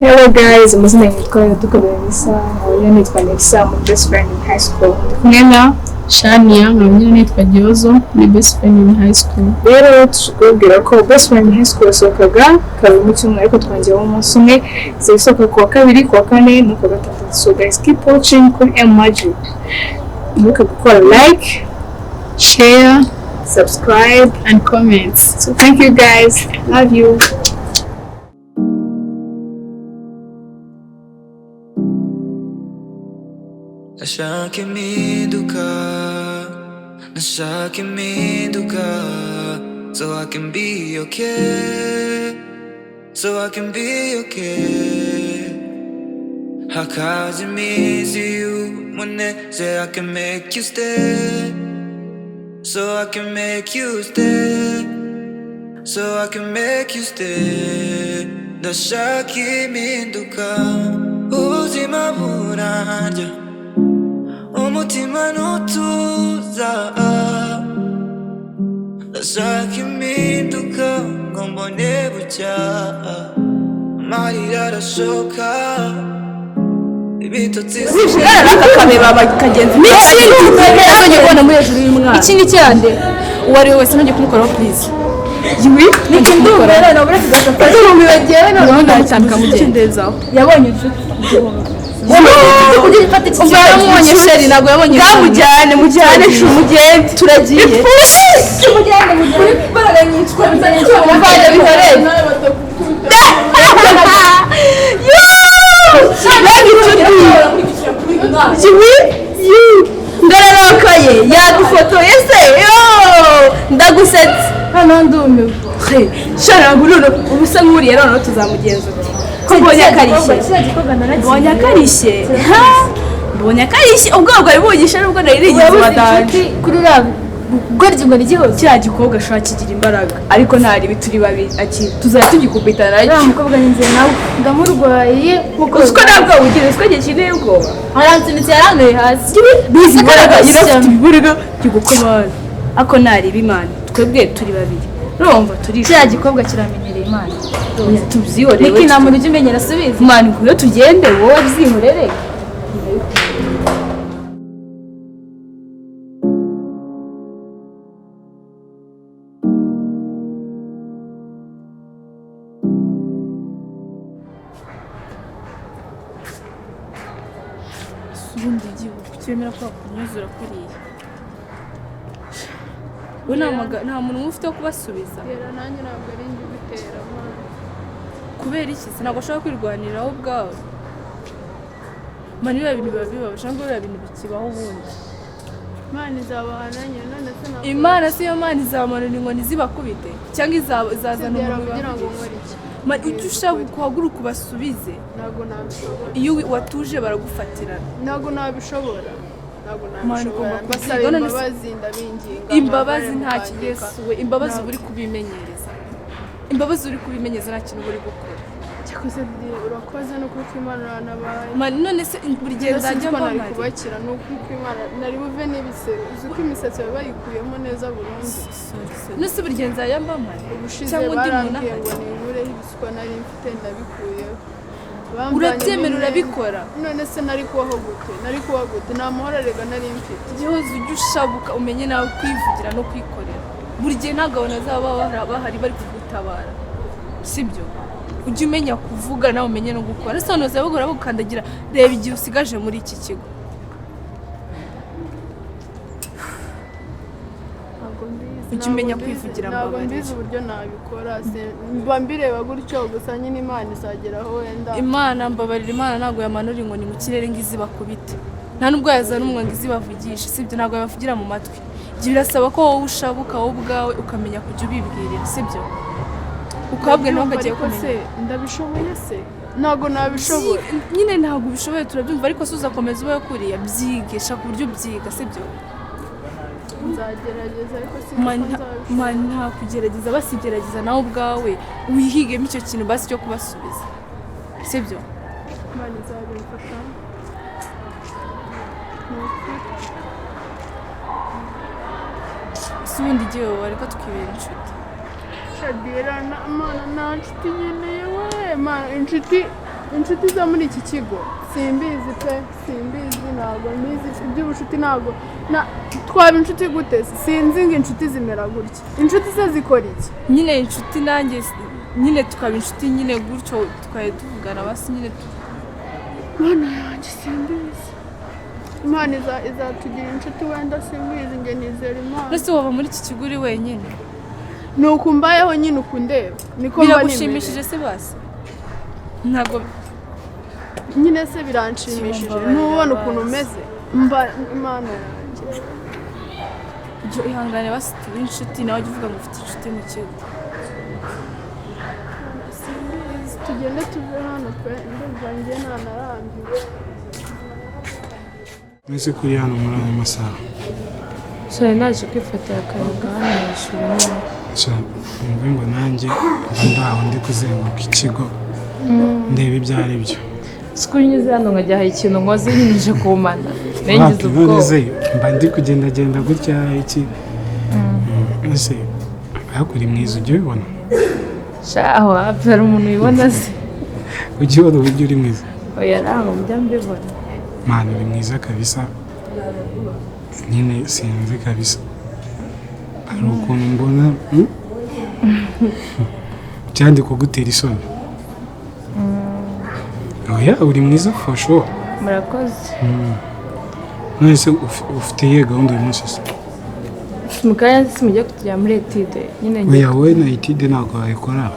Hello guys, amazina yitwa Dukoberisa, nkaba nitwa Nefisa, my best friend in high school. Mwena Shania, nkaba nitwa Giozo, my best friend in high school. Rero tushobora ko best friend in high school yasohokaga kabiri mu cyumweru ariko twongeraho umunsi umwe, zisohoka ku wa kabiri, ku wa kane no ku wa gatandatu. So guys, keep watching kuri Animateri. Mwibuke gukora like, Share, subscribe and comments. So thank you guys. Love you. Nashaka impinduka, nashaka impinduka, so I can be okay, so I can be okay. Hakaza iminsi y'umunezero, I can make you stay, so I can make you stay, so I can make you stay. Ndashaka impinduka, ubuzima burarya, umutima nutuza. Ndashaka impinduka ngo mbone bucya, amarira arashoka, ibitotsi akakameba bakagenzi n'iki kubona muri hejuru y'umwana. Iki ni cyande uwari wese nujye kumukoraho please. Yiwi niki ndumva no bure kugafata n'umwibagiwe no ndamutambika mugendezaho yabonye inshuti umubonye sheri ntabwo yabonye mujyane shu mugende turagiye mujyane imbaraga nyinshi kwa bizanye cyo muvanye bitoreye ndararakaye yadufotoye se ndagusetse hano ndumiwe shara guruno ubusa nkuriye none tuzamugenza uti ko mbonye akarishye ubwo bwari bugisha nubwo naririgize badanje kuri rabi gorgi ngo nigiho cya gikobwa ashaka kigira imbaraga ariko ntari bituri babiri aki tuzatugikubitana ariko umukobwa ninze nawe ndamurwaye muko uko nabwo ugira uko gikine ubwoba aranzinitse yarangaye hasi bizi imbaraga irafite ibiburiga gigukomana ako ntari bimana twebwe turi babiri urumva turi cya gikobwa kiramenyereye imana tubyihorewe niki namuri ujye umenyera subiza imana ngo tugende wowe byihorere ubundi igihugu cyemera ko kunyuzura kuriya we nta muntu ufite wo kubasubiza nanjye ntabwo ari njye ubitera kubera iki ntabwo ashobora kwirwaniraho ubwawe mani biba bintu biba bibabaje ngo biba bintu bikibaho ubundi Imana izabahana nyine none se ntabwo Imana siyo Imana izamanura inkoni zibakubite cyangwa izazana umuntu kugira ngo nkore iki mani icyo ushaka guhaguruka ubasubize ntabwo nabishobora iyo watuje baragufatirana ntabwo nabishobora Mani ugomba basaba kubyiga imbabazi ndabinginga imbabazi nta kigesuwe imbabazi uri kubimenyereza imbabazi uri kubimenyereza nta kintu uri gukora cyakoze urakoze no kuko Imana nabaye none se buri gihe nzajya mbamara kubakira no kuko Imana nari buve n'ibise uko imisatsi bayikuyemo neza burundu nose buri gihe nzajya mbamara ubushize barambwiye ngo nibureho ibisuko nari mfite ndabikuyeho urabyemera urabikora none se nari kubaho gute nta muhora rega nari mfite igihozo ujye ushabuka umenye nawe kwivugira no kwikorera buri gihe ntabwo abantu bazaba bahari bari kugutabara sibyo ujye umenya kuvuga nawe umenye no gukora ese hano bazabagora bagukandagira reba igihe usigaje muri iki kigo ujye umenya kwivugira ntabwo mbizi uburyo nabikora mba mbireba gutyo gusa nyine Imana izageraho wenda Imana mbabarira Imana ntabwo yamanura inkoni mu kirere ngo izibakubite nta nubwo yazana umwe ngo izibavugishe sibyo ntabwo yabavugira mu matwi ibyo birasaba ko wowe ushabuka wowe ubwawe ukamenya kujya ubibwirira sibyo ukabwe nawe ukagiye kumenya ndabishoboye se ntabwo nabishobora nyine ntabwo ubishoboye turabyumva ariko se uzakomeza ubaye kuriya byigisha ku buryo byiga sibyo nzagerageza ariko sinzi nta kugerageza basigerageza nawe ubwawe wihigemo icyo kintu basi cyo kubasubiza sibyo Imana izabimfasha si ubundi igihe wareka tukibera inshuti Shadira Imana nta nshuti nkeneye we Imana inshuti inshuti zo muri iki kigo simbizi pe simbizi ntabwo mbizi iby'ubucuti ntabwo twaba inshuti gute sinzi ngo inshuti zimera gutya inshuti se zikora iki nyine inshuti nanjye nyine tukaba inshuti nyine gutyo tukaye tuvugana basi nyine Mana yanjye simbizi Imana izatugira inshuti wenda simbizi nge nizera Imana ese waba muri iki kigo uri wenyine nuko mbayeho nyine ukundeba niko mba biragushimishije se basi ntabwo nyine se biranshimishije ntubona ukuntu umeze mba Imana yanjye ibyo ihangane basi turi inshuti nawe ujya uvuga ngo ufite inshuti mu kigo tugende tuve hano pe ndumva njye ntanarambiwe mwese kuri hano muri aya masaha sore naje kwifatira akayaga hano hejuru nyine ngo nanjye mba ndaho ndi kuzenguruka ikigo ndeba ibyo ari byo sikuri nyuze hano nkajya ikintu nkoze nyinje kumana nengize ubwoba mba ndi kugendagenda gutya iki ese hakuri mwiza ujya ubibona shaho hari umuntu ubibona se ujya ubona uburyo uri mwiza oya ntabwo mujya mbibona mwana uri mwiza kabisa nyine sinzi kabisa hari ukuntu mbona cyandi kugutera isoni oya uri mwiza for sure murakoze none se ufite iyihe gahunda uyu munsi se mu kanya se mujya kutujya muri etide nyine oya wowe na etide ntabwo wayikora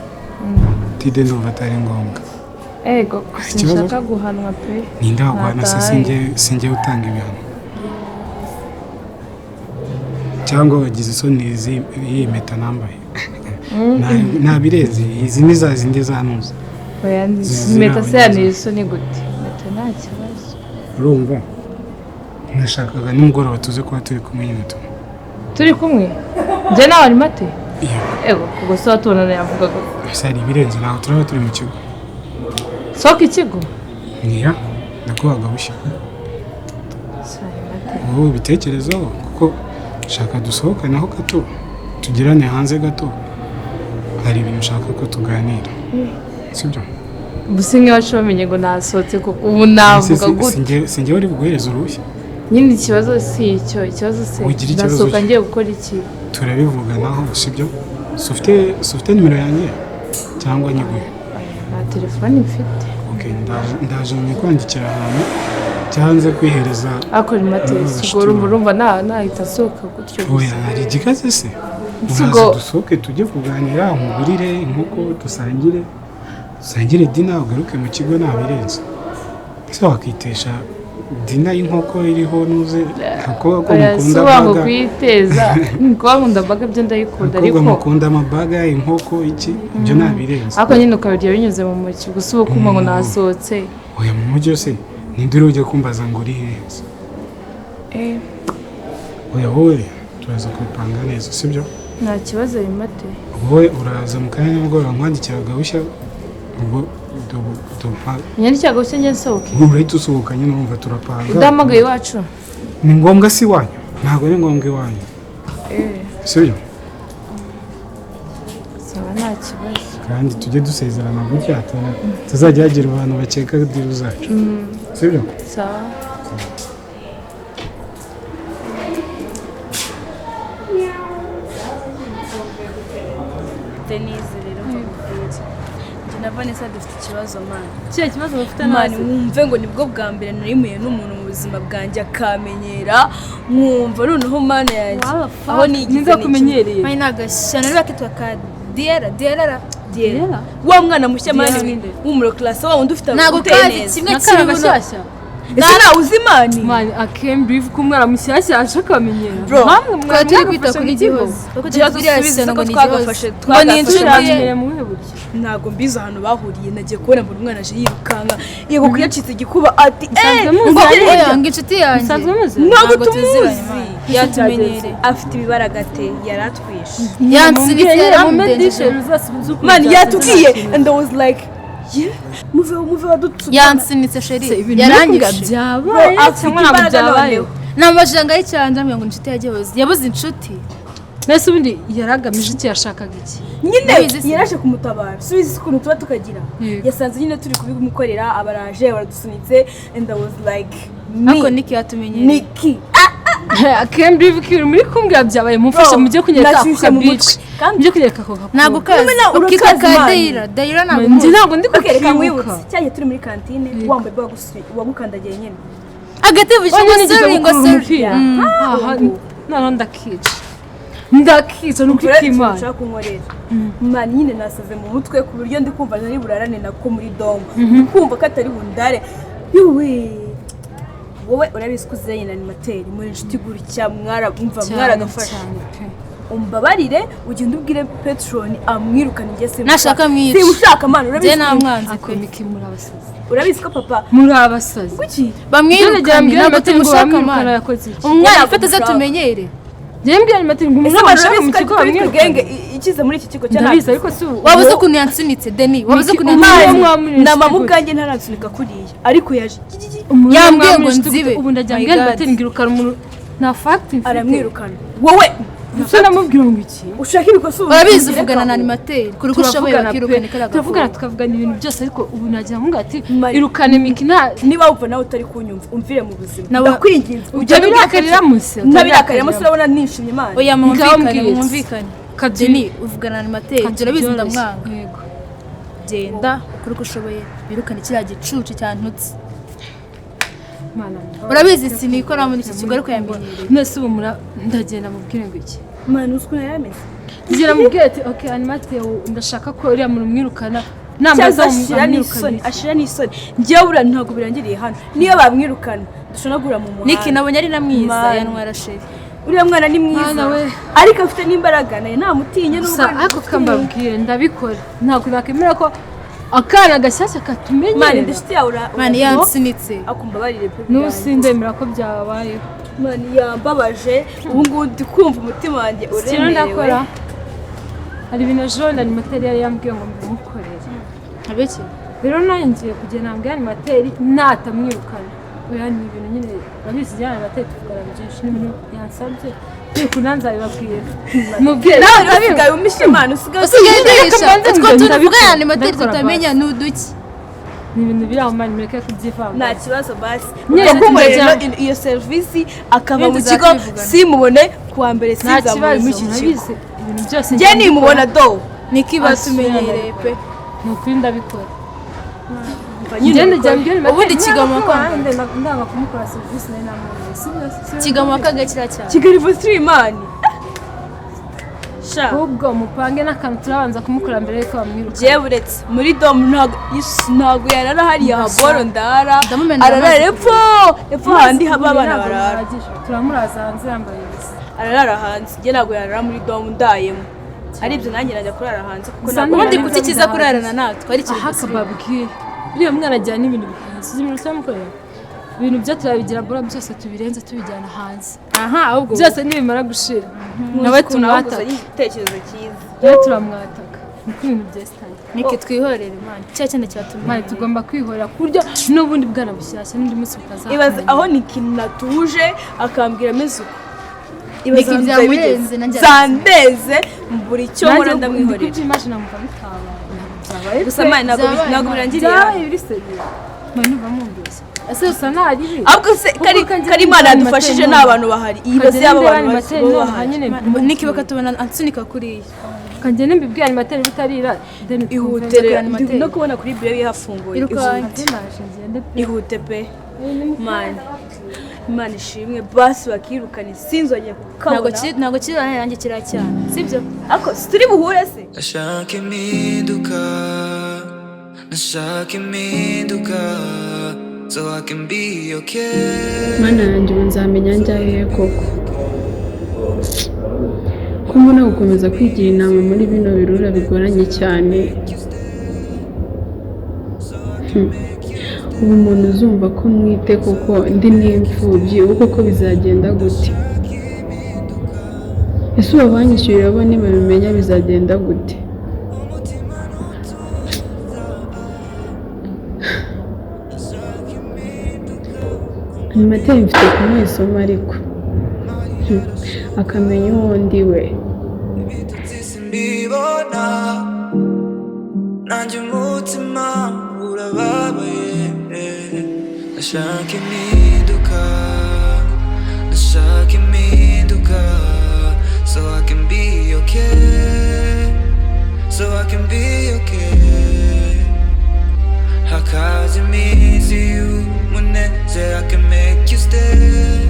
etide ndumva atari ngombwa ego sinshaka guhanwa pe ninde waguhana se sinjye utanga ibihano cyangwa wagize isoni iyi mpeta nambaye ntabirezi izi ni za zindi zanuza oya impeta se yanira isoni gute impeta nta kibazo urumva nashakaga nimugoroba tuze kuba turi kumwe nyine turi kumwe njye nawe ari mate ego ubwo se watubonana yavugaga ese hari ibirenze ntabwo turaba turi mu kigo sohoka ikigo niya ndakubaga bushya wowe ubitekerezaho kuko shaka dusohokanaho gato tugirane hanze gato hari ibintu ushaka ko tuganira sibyo gusa nk'iwacu bamenye ngo nasohotse kuko ubu navuga gutya sinjye wari buguhereza uruhushya nyine ikibazo si icyo ikibazo se nasohoka ngiye gukora iki turabivuganaho sibyo ufite nimero yanjye cyangwa nyiguhe nta telefone mfite ndaje kwandikira ahantu cyanze kwihereza akora imatesi ubwo urumva nahita asohoka gutyo oya hari igikaze se uraza dusohoke tujye kuganira nkugurire inkoko dusangire dina ugaruke mu kigo ntabirenze ese wakitesha dina y'inkoko iriho nuze abakobwa mukunda baga kuyiteza kuba nkunda baga byo ndayikunda ariko mukunda amabaga inkoko iki ibyo ntabirenze ariko nyine ukabirya binyuze mu muki gusa ubu kuma ngo nasohotse oya mu mujyi se ninde ujya kumbaza ngo uri heza oya wowe turaza kubipanga neza sibyo nta kibazo bimate wowe uraza mu kanya nimugoroba nkwandikira agahushya ubwo nyandikira agahushya njye nsohoke urahita usohoka nyine wumva turapanga udahamagaye iwacu ni ngombwa si iwanyu ntabwo ari ngombwa iwanyu sibyo saba nta kibazo kandi tujye dusezerana gutya tuzajya hagira abantu bakeka diru zacu sibyo sawa Denise rero mvugutse na Vanessa dufite ikibazo mani kiye kibazo bafite mani mwumve ngo nibwo bwa mbere narimuye n'umuntu mu buzima bwanjye akamenyera mwumva noneho mana yanjye aho nigize kumenyereye mani nagashyana rero kitwa ka Diera wa mwana mushya mani w'umuro class wa wundi ufite ntago kazi kimwe kiri gashyashya nara uzimani mani akembi ko umwana mushyashya ashakamenyera bro turi kwita kuri gihozo ikibazo subiza ngo twagafashe twagafashe mu buryo ntago mbiza ahantu bahuriye nagiye kubona mbona umwana aje yirukanka yego kuyacitse igikuba ati ngo inshuti yanjye ntago tumuzi yatumenyere afite ibibaragate yaratwishe yansibitse yaramudendeshe man yatubwiye and I was like muve wadutsuka yansinitse sheri yarangije byabaye cyangwa ntabwo byabaye namajanga y'icyanjye ambwira ngo inshuti yagihoze yabuze inshuti mbese ubundi yaragamije iki yashakaga iki nyine yaraje kumutabara subiza ukuntu tuba tukagira yasanze nyine turi kubimukorera abaraje baradusunitse and I was like ako Niki yatumenyereye Niki I can't believe ko muri kumbwira byabaye mumfasha mujye kunyereka ku beach mujye kunyereka ko ntabwo kazi ukika Daira ntabwo ndi kukereka mwibutse cyaje turi muri kantine wambaye wagukandagiye nyine agatebo cy'umusore ngo se aha none ndakica nuko ikimana nshaka kunkorera mani nyine nasaze mu mutwe ku buryo ndi kumva nari burarane nako muri domo kumva ko atari bundare wowe urabizi ko uzanye na animateri muri inshuti gutya mwaragafasha umbabarire ugenda ubwire Petron amwirukana ngese nashaka mwica ushaka mana urabizi nta mwanzi ko Niki muri abasazi urabizi ko papa muri abasazi kuki bamwirukana ntabwo tumushaka mana yakoze umwana ufite ze tumenyere Jembye animateri ngumwana ashaka mu kigo bamwirukenge ikize muri iki kigo cyane ndabizi ariko si wabuze kuntu yansunitse Deni wabuze kuntu yansunitse na mamubwange ntaransunika kuriya ariko yaje yambwiye ngo nzibe ubu ndajyambye animateri ngirukana umuntu na fact aramwirukana wowe Usana mubwira ngo iki ushaka ibikoso urabizi uvugana na animateri kuri ko ushoboye bakirukana ikaraga tuvugana tukavugana ibintu byose ariko ubu nagira ngo ati irukane Miki niba wumva nawe utari kunyumva umvire mu buzima ndakwinginze ujya birakarira munsi nabirakarira munsi urabona nishimye Imana oya mwumvikane Kadeni uvugana na animateri urabizi ndamwanga yego genda kuri ko ushoboye birukane kiriya gicucu cyantutse urabizi sinikora muri iki kigo ariko yamenyereye nese ubu ndagenda mubwire ngo iki Mana usko yarameze ngira mubwire ati okay animateri ndashaka ko uriya muntu mwirukana namaze ashira n'isoni ngiye bura ntago birangiriye hano niyo bamwirukana dushonagura mu muhanda Niki nabonye ari namwiza yanwara sheri uriya mwana ni mwiza ariko afite n'imbaraga naye namutinye n'ubwo ariko kambabwire ndabikora ntago nakemera ko akana gashyashya katumenye Mani ndishiti yawe Mani yansunitse akumva barire pe n'usindemera ko byabaye Mani yambabaje ubu ngubu ndi kumva umutima wanjye uremerewe hari ibintu jone animateri yari yambwiye ngo mbimukorere abeki rero nanjye ngiye kugenda nambwiye animateri natamwirukana oya ni ibintu nyine babizi cyane animateri tuvugana byinshi n'ibintu yansabye ariko nanzabibabwira mubwire nawe urasigaye umishe Imana usigaye ndisha utwo tuvugana animateri tutamenya n'uduki ni ibintu biri aho mani mureke kubyivanga nta kibazo basi ukakumurira iyo serivisi akaba mu kigo simubone kuwa mbere sizamure mu iki kigo ibintu byose njye nimubona do Niki batumenyereye pe ni ukuri ndabikora ubundi kigamo ndanga kumukora serivisi nayo namubonye kigamo akaga kiriya cyane Kigali Vosrimani ubwo mupange n'akantu turabanza kumukora mbere yuko bamwiruka jewe uretse muri domu ntago yarara hariya haboro ndara ararara epfo handi haba abana barara turamuraza hanze yambaye ubusa ararara hanze njye ntago yarara muri domu ndayemo ari ibyo nanjye najya kurara hanze kuko ubundi kuki kiza kurarana natwe ari ikintu hakababwire uriya mwana ajyana n'ibintu bihenze ibintu turamukorera ibintu byo turabigira bora byose tubirenze tubijyana hanze ahubwo byose nibimara gushira nawe tumwataka igitekerezo cyiza nawe turamwataka niko ibintu byesitanye Niki twihorere Imana cya cyane cyatumenye Imana tugomba kwihorera ku buryo n'ubundi bwana bushyashya n'undi munsi butazaza ibaze aho Niki natuje akambwira ameze uko Niki byamurenze zandeze buri cyo nkora ndamwihorera ibyo imagine numva bitabaye gusa Imana ntago birangiriye manu bamumbese ese usa nari ahubwo se kari Imana yadufashije n'abantu bahari ibaze yaba abantu bahari Niki bakatubona ansunika kuriya kanje mbibwiye animateri bitarira ihutere no kubona kuri bio yahafunguye ihute pe Imana ishimwe basi bakirukana sinzongeye kukabona ntago kirana yanjye kiracyana sibyo ako turi buhure se ashaka impinduka nashaka impinduka so I can be okay Mana yanjye ubu nzamenya njyahe koko ko mbona gukomeza kwigira inama muri bino birura bigoranye cyane ubu umuntu uzumva ko mwite koko ndi n'imfubyi ubu koko bizagenda gute ese ubu abanyishyurira bo nibabimenya bizagenda gute animateri mfite kumuha isomo ariko akamenya uwo ndi we ibitutsi simbibona nanjye umutima urababaye ndashaka impinduka so I can be okay so I can be okay hakaza iminsi y'umunezero I can make you stay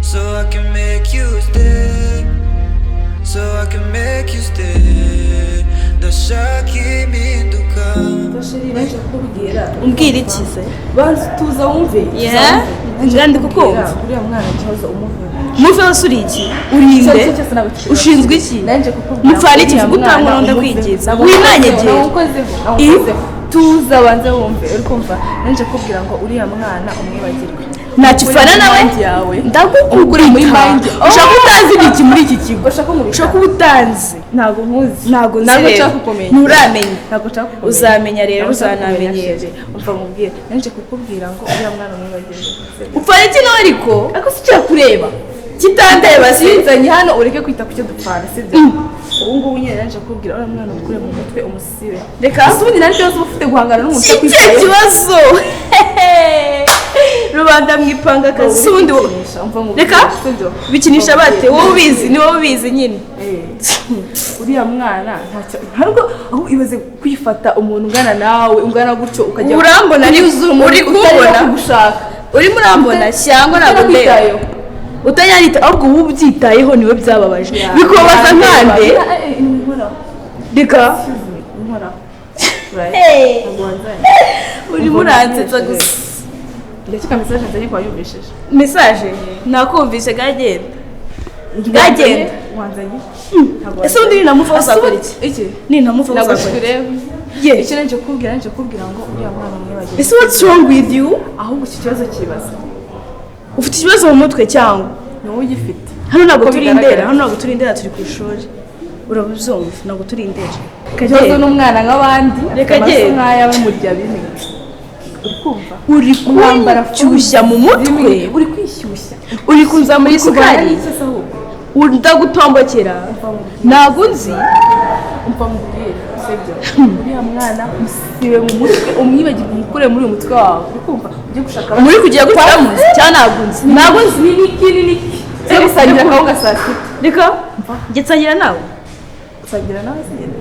so I can make you stay so I can make you stay ndashaka impinduka umbwira iki se tuza wumve ngandi kuko uriya mwana ikibazo umuve wose uri iki urinde ushinzwe iki mupfana iki gutanga ronda kwigiza winanyegera tuza banze wumve uri kumva nanje kubwira ngo uriya mwana umwibagirwe ntakifana nawe ndagukugura muri mind ushaka utazi iki muri iki kigo ushaka ubutanzi ntago nkuzi ntago nshaka kukumenya nturamenya ntago nshaka kukumenya uzamenya rero uzanamenyere umva mubwire nanje kukubwira ngo uriya mwana umwibagirwe upfana iki nawe ariko si cyo kureba kitandeba sinzanye hano ureke kwita ku cyo dupfana sibyo ubu ngubu nyine nanje kukubwira uriya mwana ukure mu mutwe umusibe reka asubundi nari cyose ufite guhangana n'umuntu kwisaye kibazo rubanda mwipanga kasundi reka bikinisha bate wowe ubizi ni wowe ubizi nyine uriya mwana ntacyo ntabwo aho ibaze kwifata umuntu ungana nawe ungana gutyo ukajya urambona ari uri kubona gushaka uri murambona cyangwa ntabwo ndayo utanyarita ahubwo wowe ubyitayeho niwe byababaje bikubabaza nkande reka uri muransetsa gusa ndetse message nzanye kwa yumvishije message nakumvise gagenda wanzanye ese undi namufoza akora iki ni namufoza akora iki nanje kubwira ngo uriya mwana mwibagire ese what's wrong with you ahubwo iki kibazo kibaza ufite ikibazo mu mutwe cyangwa no ugifite hano ntabwo turi indera turi ku ishuri urabubyumva ntabwo turi indera kagiye n'umwana nk'abandi reka giye nk'ayawe murya bimwe uri kwishyushya mu mutwe uri kwishyushya uri kunza muri sukari ndagutombokera ntabwo nzi umva mubwire sibyo uriya mwana musibe mu mutwe umwibagirwe umukure muri uyu mutwe wawe uri kumva ujye gushaka muri kugira gutamuzi cyane ntabwo nzi ni cyo gusangira akawunga saa sita reka njye nsangira nawe usangira nawe sigenda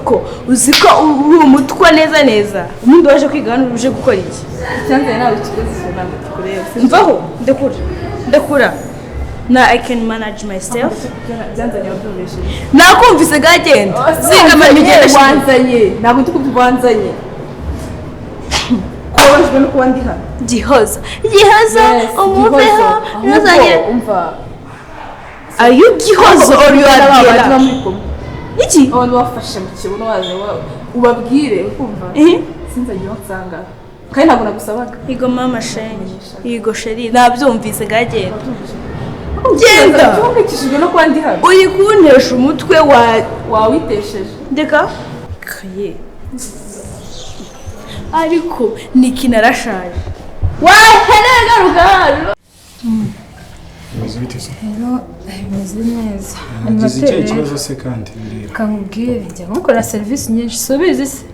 ko uzi ko uri umutwe neza umuntu waje kwiga hano uje gukora iki cyanze nawe ikibazo ntabwo kikureba mvaho ndakura na I can manage myself byanzanye wabyumvishije nakumvise gagenda zinga manigera wanzanye ntabwo ndi kubivanzanye kubajwe no kuba ndi hano gihoza umuveho nazanye umva are you gihoza or you are there iki abantu bafashe mu kibuno waje ubabwire ukumva sinzanye wansanga kandi ntabwo nagusabaga igo mama shenge igo sheri nabyumvise gagenda genda cyongekishijwe no kwandi hano uri kuntesha umutwe wawitesheje ndeka kaye ariko niki narashaje waherega rugaro Hello, bimeze neza. Nagize icyo kibazo se kandi mbwira. Kamubwire njya gukora service nyinshi. Subizi se.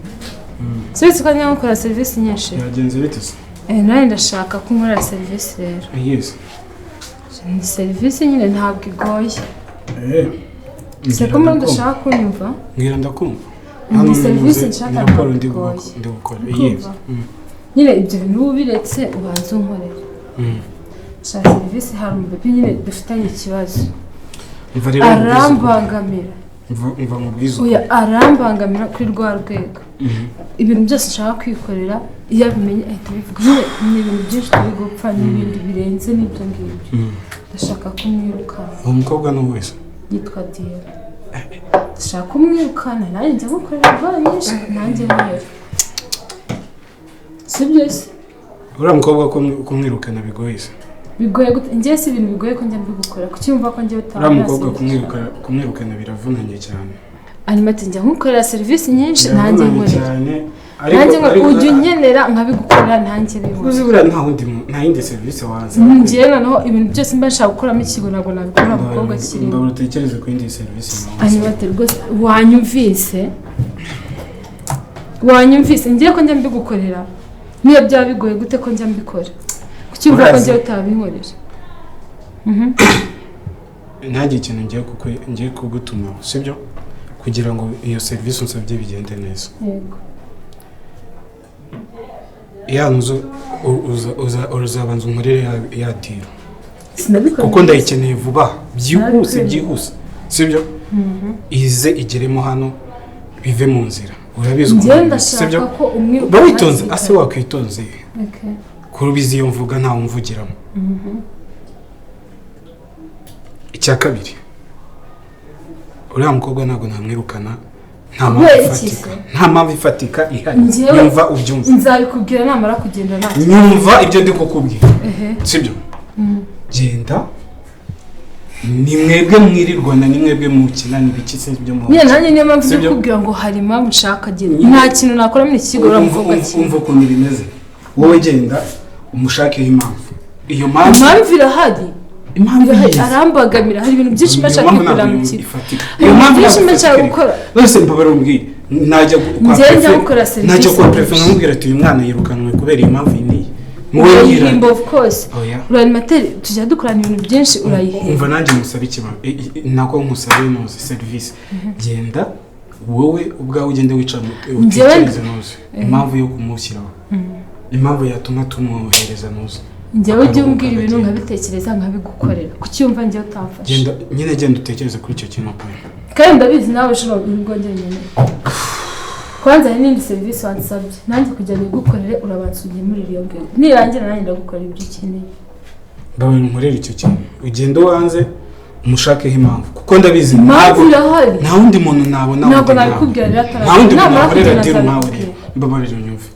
Subizi ko njya gukora service nyinshi. Yagenze bite se? Nawe ndashaka ko nkora service rero. Yes. Ni service nyine ntabwo igoye. Seko mbona ndashaka kunyumva. Ngira ndakumva. Ni service nshaka raporo ndi gukora. Yes. Nyine ibyo bintu ubiretse ubanza unkorera. Shaka service hari umubebe nyine dufitanye ikibazo. Arambangamira. Mva mu bwizo. Oya arambangamira kuri rwa rwego. Ibintu byose nshaka kwikorera iyo bimenye ahita bivuga ni ibintu byinshi turi gupfa n'ibindi birenze n'ibyo ngibyo. Ndashaka kumwirukana. Umukobwa no wese yitwa Diera. Ndashaka kumwirukana nanjye njya gukorera rwa nyinshi nanjye nkero. Sibyo se? Uriya mukobwa kumwirukana bigoye se? Bigoye gute njye si ibintu bigoye ko njya mbigukora kuki yumva ko njye uriya mukobwa kumwirukana biravunanye cyane. Animateri njya nkukorera service nyinshi nanjye nkorera cyane nanjye ngo ujye unkenera nkabigukorera nanjye bibona uzi buriya nta yindi serivisi waza njyewe noneho ibintu byose mba nshaka gukoramo ikigo ntabwo nabikora umukobwa kirimo mbabura utekereze ku yindi serivisi Animateri rwose wanyumvise ngiye ko njya mbigukorera niyo byaba bigoye gute ko njya mbikora kuki uvuga ko njyewe utabinkorera ntagire ikintu ngiye kugutuma sibyo kugira ngo iyo serivisi unsabye bigende neza yego yanzu uzabanza unkorere ya diro kuko ndayikeneye vuba byihuse sibyo ize igeremo hano bive mu nzira urabizi sibyo witonze ase wakwitonze kuri ubizi iyo mvuga ntawe umvugiramo icya kabiri uriya mukobwa ntabwo namwirukana nta mpamvu ifatika ihari nyumva ubyumva nzabikubwira namara kugenda ntacyo nyumva ibyo ndi kukubwira sibyo genda ni mwebwe mwirirwana ni mwebwe mukina n'ibiki se byo mu nanjye niyo mpamvu yo kubwira ngo hari impamvu nshaka genda nta kintu nakora muri iki kigo uramukobwa umva ukuntu bimeze wowe genda umushakire impamvu iyo impamvu irahari arambagamira hari ibintu byinshi bashaka gukora mu kigo iyo mpamvu byinshi bashaka gukora wese mbabara umbwire najya kwa prefe nkamubwira ati uyu mwana yirukanwe kubera iyi mpamvu iyi urayihimba of course Animateri tujya dukorana ibintu byinshi urayihimba umva nanjye musaba ikibazo nako nkusabe inoze serivisi genda wowe ubwawe ugende wicara utekereze noze impamvu yo kumushyiraho impamvu yatuma tumwohereza noze njyewe ujye umbwira ibintu nkabitekereza nkabigukorera kucyumva njyewe utamfasha genda utekereze kuri icyo kintu kandi ndabizi nawe ushobora ubwongere nyine kwanza hari n'indi serivisi wansabye nanjye kujya nigukorere urabanza ugiye muri iyo ngero nirangira nanjye ndagukorera ibyo ukeneye ndabona nkorera icyo kintu ugende wanze umushakeho impamvu kuko ndabizi nta wundi muntu nabona ntabwo nabikubwira rero nta wundi muntu nakorera diro nawe rero mbabarira unyumve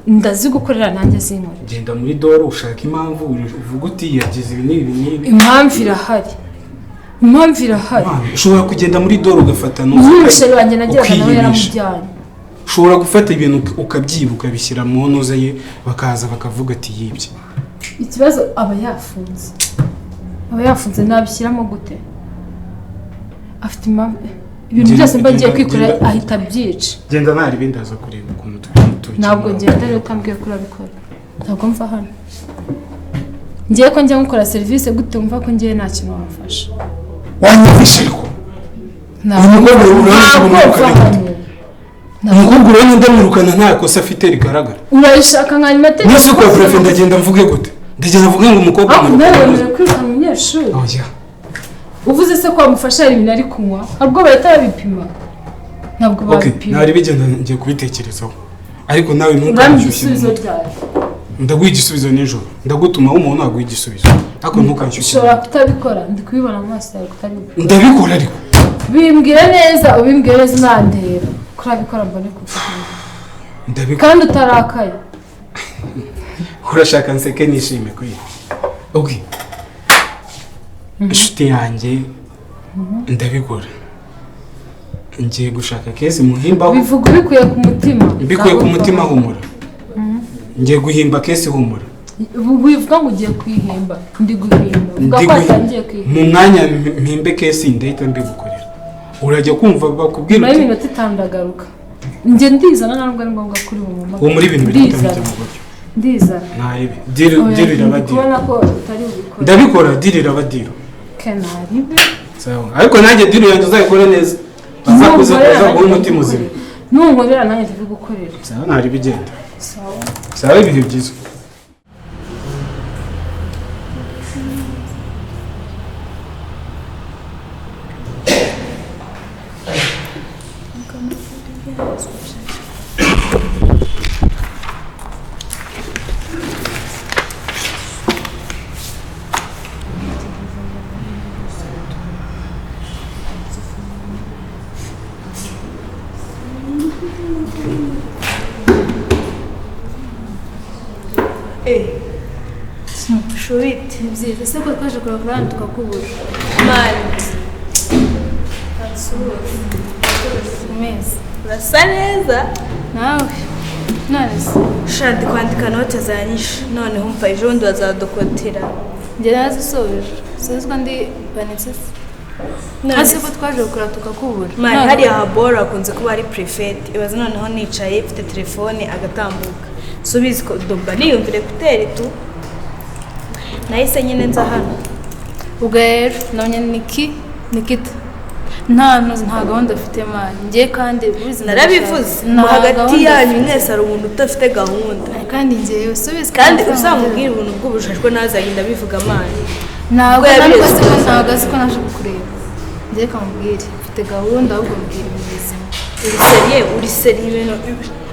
ndazi gukorera nanjye zinkora genda muri doro ushaka impamvu uvuga uti yagize ibi n'ibi impamvu irahari ushobora kugenda muri doro ugafata n'umushere wanjye nagiraga nawe yaramujyanye ushobora gufata ibintu ukabyiba ukabishyira mu ntuza ye bakaza bakavuga ati yibye ikibazo aba yafunze nabishyiramo gute afite impamvu ibintu byose mba ngiye kwikorera ahita abyica genda ntari ibindi aza kureba ukuntu ntabwo ngenda rero utambwiye ko urabikora ntabwo mva hano ngiye ko njya gukora serivisi gute wumva ko ngiye nta kintu wamufasha wanyumvishe ariko umukobwa urabona ndamwirukana nta kosa afite rigaragara urayishaka nka Animateri nese kwa prefe ndagenda mvuge gute ndagenda mvuge ngo umukobwa nawe kwirukana umunyeshuri uvuze se ko wamufasha hari ibintu ari kunywa ntabwo bahita babipima ntabwo babipima ntari bigenda ngiye kubitekerezaho ariko nawe ntukanshyushye ndaguha igisubizo nijoro ndagutuma umuntu aguha igisubizo ariko ntukanshyushye ushobora kutabikora ndi kubibona mu maso yawe kutabikora ndabikora ariko bimbwire neza ubimbwire neza nandeba kurabikora mbone kuvuga kandi utarakaye urashaka nseke nishime kuri inshuti yanjye ndabikora ngiye gushaka kesi muhimbaho bivuga ubikuye ku mutima mbikuye ku mutima humura ngiye guhimba kesi humura wivuga ngo ugiye kwihimba ndi guhimba uvuga ko watangiye kwihimba mu mwanya mpimbe kesi ndahita mbigukorera urajya kumva bakubwira uti iminota itandagaruka njye ndizana ntabwo ari ngombwa kuri uwo mumama uwo muri ibintu bitameze mu buryo ndizana ntayibe diro iraba diro ubona ko utari ubikora ndabikora diro iraba diro kenaribe sawa ariko nanjye diro yanjye uzayikora neza bazakuza guha umutima uzima nunkorera nanjye ndabigukorera sawa ntari bigenda sawa ibihe byiza Shuriti byiza se ko twaje kureba hano tukakubura mani urasa neza nawe nonese shandi kwandika note zanyishe noneho umva ejo bundi bazadukotera njye nazisobeje sizwa ndi banitse hasi ko twaje gukora tukakubura mani hariya habora akunze kuba ari prefect ibaze noneho nicaye mfite telefone agatambuka subizi ko domba niyumvire kuteri tu nahise nyine nza hano ubwo rero nabonye nikita nta gahunda afite mani njye kandi narabivuze mu hagati yanyu mwese hari umuntu udafite gahunda kandi njyewe subizi kandi uzamubwira ubuntu bw'ubujajwe ntazagenda abivuga mani ntabwo azi ko naje kukureba njye kamubwire mfite gahunda ahubwo mbwira ibintu bizima uri seriye ibintu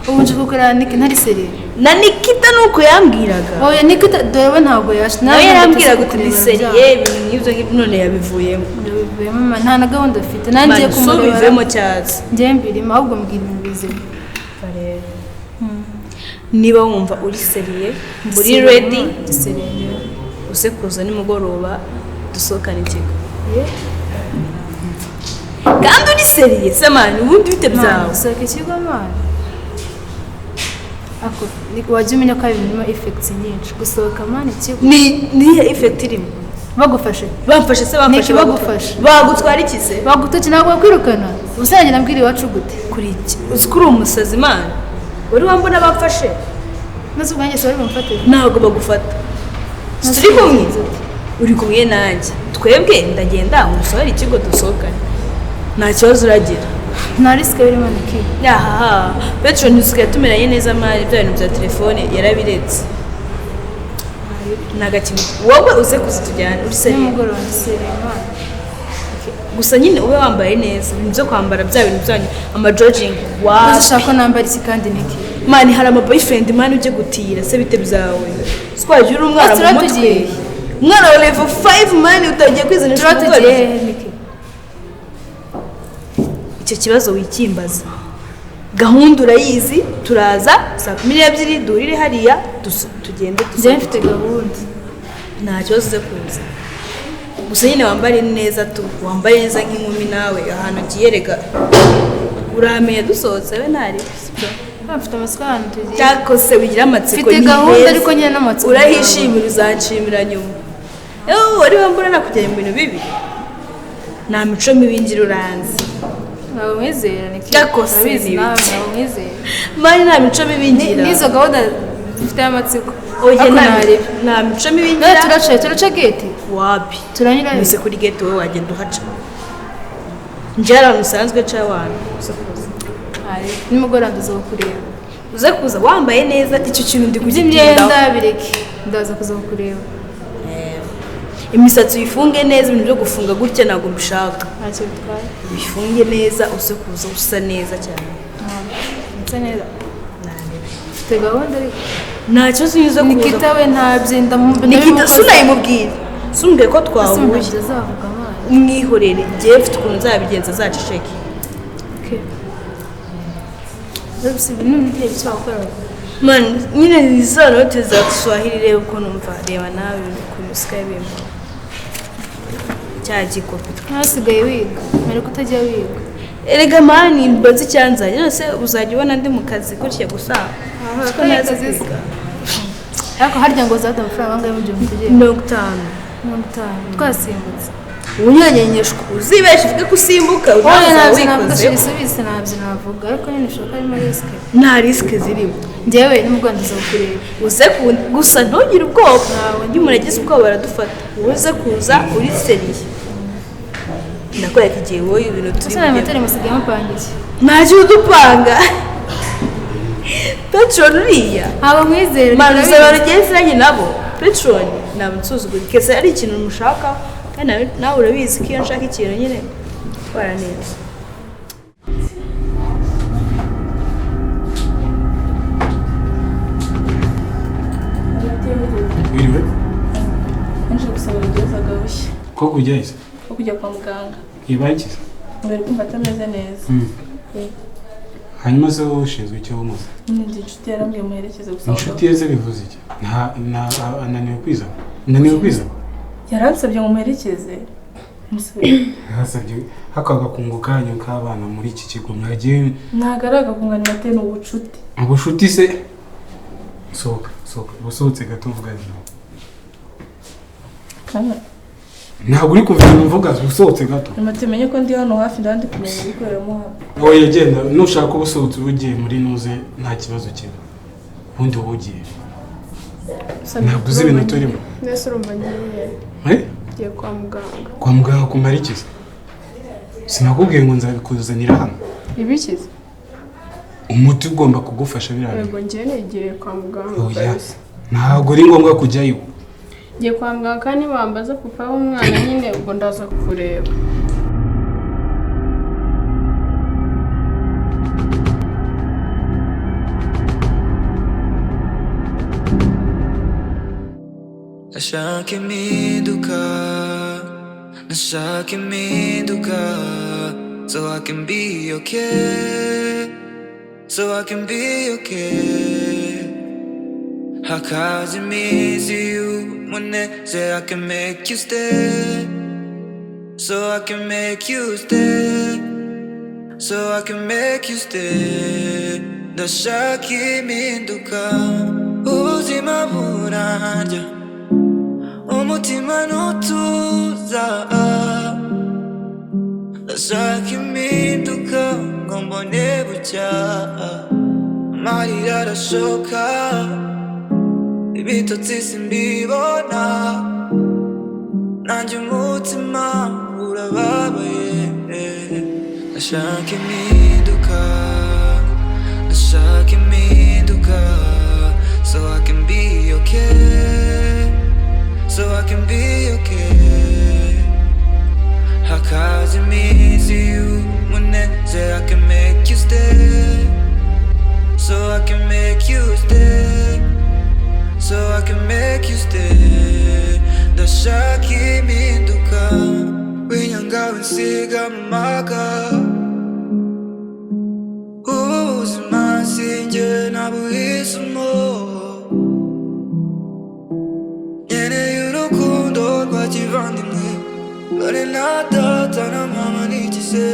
ubu nje kukureba ntari seriye na Nikita nuko yambwiraga oya Nikita dore we ntabwo yaje nawe yarambwiraga uti ni seriye ibintu nk'ibyo none yabivuyemo nta na gahunda afite nanjye kumureba bivemo cyaza njye mbirimo ahubwo mbwira ibintu bizima niba wumva uri seriye uri ready uze kuza nimugoroba dusohokane ikigo kandi uri seriye se mani ubundi bite byawe gusohoka ikigo mani wajya umenya ko hari ibintu effects nyinshi gusohoka mani ikigo niyo effect irimo bagufashe bamfashe se bamfashe bagufashe bagutwara iki se bagutoki ntabwo bakwirukana ubusanzwe nabwira iwacu gute kuri iki uzi ko uri umusazi mani wari wambona bamfashe maze ubwanjye se wari bumfate ntabwo bagufata turi kumwe uri kumwe nanjye twebwe ndagenda umusohora ikigo dusohokane nta kibazo uragira nta risike birimo niki aha petro nisuke tumeranye neza mari bya bintu bya telefone yarabiretse nagakimwe wowe uze kuzitujyana uri seriye nimugoroba seriye mani gusa nyine ube wambaye neza ibintu byo kwambara bya bintu byanyu amajojing wawe ushaka ko nambara iki kandi niki mani hari ama boyfriend mani ujye gutira se bite byawe twaje uri umwana mu mutwe umwana wa level 5 mani utagiye kwizanisha tugiye niki icyo kibazo wikimbaza gahunda urayizi turaza saa 12 durire hariya tugende njye mfite gahunda nta kibazo uze kuza gusa nyine wambare neza tu wambaye neza nk'inkumi nawe ahantu ukiyereka uramenye dusohotse we ntari sibyo mfite amatsiko ahantu tugiye cyakose wigira amatsiko mfite gahunda ariko nyine n'amatsiko urahishimira uzanshimira nyuma wari wambura nakujyanye mu bintu bibi nta mico mibi ngira uranzi ntabwo mwizera ni cyakose urabizi nawe ntabwo mwizera mani nta mico mibi ngira n'izo gahunda zifite amatsiko oye nta mico mibi ngira turaca gate wapi turanyura mbese kuri gate wowe wagenda uhaca njye ahantu usanzwe ca abantu uze kuza nimugoroba ndaza kureba uze kuza wambaye neza icyo kintu ndi kugitinda bireke ndaza kuza kureba imisatsi uyifunge neza ibintu byo gufunga gutya ntabwo mbishaka ntacyo bitwaye uyifunge neza uze kuza usa neza cyane nsa neza mfite gahunda ariko nta kibazo unyuze kuza Nikita we ntabyenda Nikita sinayimubwira sumbwiye ko twahuye umwihorere njyewe mfite ukuntu nzabigenza zaceceke man nyine niza note za Kiswahili reba uko numva reba nawe ukuntu usigaye bimba cya gikopi ntasigaye wiga mbere ko utajya wiga erega mani mbazi icyanzanye nose uzajya ubona ndi mu kazi gutya gusa ko nazi kwiga ariko harya ngo zata amafaranga angahe mu gihe mutegeye 50 twasimbutse unyanyenyeshwa uzibeshe uvuge ko usimbuka unaza wikoze bise nabyo navuga ariko nyine ushaka harimo risike nta risike zirimo njyewe n'umuganda uza kureba uze gusa ntugire ubwoba iyo umuntu agize ubwoba baradufata uze kuza uri seriye ndakwereka igihe wowe ibintu turi gusa Animateri musigaye mupangiye ntacyo udupanga Petron uriya ntabwo mwizera manuze barugezeranye nabo Petron ntabwo nsuzugura kese ari ikintu mushaka kandi nawe urabizi ko iyo nshaka ikintu nyine twara neza Wiriwe? Nje gusaba urugendo agarushye. Ko kujya ise? Ko kujya kwa muganga. Ibagize? Mbere kumva atameze neza. Hanyuma se wowe ushinzwe icyo wumuze? Ndi inshuti yarambwiye muherekeze gusaba. Inshuti ye se bivuze iki? Ananiwe kwiza? Ananiwe kwiza? Yaransabye ngo muherekeze. hasabye hakaga kungu kanyu k'abana muri iki kigo mwagiye ntabwo ari agakunganira ate ni ubucuti. ubucuti se sohoka usohotse gato mvugana ntabwo uri kumva mvuga usohotse gato Tumenye ko ndi hano hafi ndandi kumenya ibikoreramo hano. oya genda nushaka ubusohotse ugiye muri nuze nta kibazo kiba ubundi wowe ugiye ntabwo uzi ibintu turimo Nese urumva ngiye ngiye kwa muganga kumara iki sinakubwiye ngo nzabikuzanira hano ibikize umuti ugomba kugufasha birane yego ngiye nigiye kwa muganga oya ntabwo ari ngombwa kujyayo ngiye kwa muganga kandi bambaza papa w'umwana nyine ubwo ndaza kureba Nashaka impinduka so I can be okay, so I can be okay. Hakaza iminsi y'umunezero I can make you stay, so I can make you stay, so I can make you stay. Ndashaka impinduka ubuzima burarya umutima nutuza ndashaka impinduka ngo mbone bucya amarira arashoka ibitotsi simbibona nanjye umutima urababaye ndashaka impinduka so I can be okay, so I can be okay. Hakaza iminsi y'umunezero I can make you stay, so I can make you stay, so I can make you stay. Ndashaka impinduka winyanga winsiga mu maka ubuzima sinjye nabuhisemo kivandimwe dore na data na mama n'igize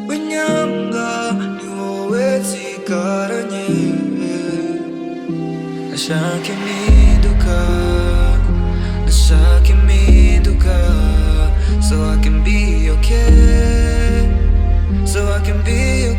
winyanga ni wowe nsigaranye ndashaka impinduka so I can be okay, so I can be okay.